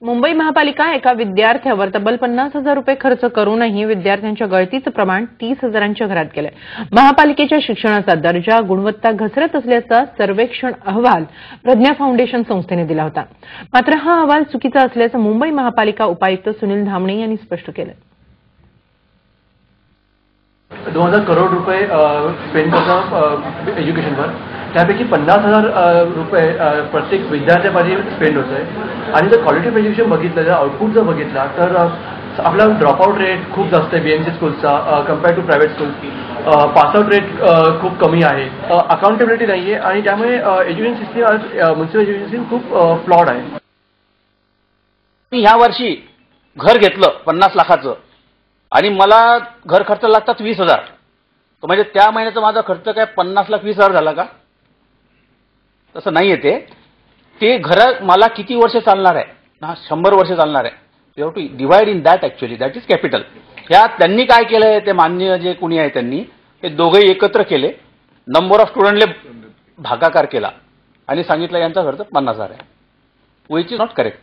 मुंबई महापालिका एका विद्यार्थ्यावर तब्बल 50,000 रुपये खर्च करूनही विद्यार्थ्यांच्या गळतीचं प्रमाण 30,000च्या घरात गेलंय। महापालिकेच्या शिक्षणाचा दर्जा गुणवत्ता घसरत असल्याचा सर्वेक्षण अहवाल प्रज्ञा फाउंडेशन संस्थेने दिला होता। मात्र हा अहवाल चुकीचा असल्याचं मुंबई महापालिका उपायुक्त सुनील धामणे यांनी स्पष्ट केलं। 2,000 करोड रुपये स्पेंड करतात एज्युकेशनवर, त्यापैकी 50,000 रुपये प्रत्येक विद्यार्थ्यापाशी स्पेंड होत आहे। आणि जर क्वालिटी ऑफ एज्युकेशन बघितलं, जर आउटपुट जर बघितला तर आपला ड्रॉपआउट रेट खूप जास्त आहे बीएमसी स्कूलचा compared to private school. Pass out rate खूप कमी आहे, अकाउंटेबिलिटी नाही आहे आणि त्यामुळे education system municipal education system खूप फ्लॉड आहे। मी ह्या वर्षी घर घेतलं 50 लाखाचं आणि मला घर खर्च लागतात 20,000, तर म्हणजे त्या महिन्याचा माझा खर्च काय 50 लाख 20,000 झाला का? तसं नाहीये ते घर मला किती वर्ष चालणार आहे ना? 100 वर्ष चालणार आहे। You have to divide in that, actually that is capital. ह्या त्यांनी काय केलंय, ते मान्य जे कोणी आहे त्यांनी हे दोघेही एकत्र केले, नंबर ऑफ स्टुडंटले भागाकार केला आणि सांगितलं यांचा खर्च 50,000 आहे, विच इज नॉट करेक्ट।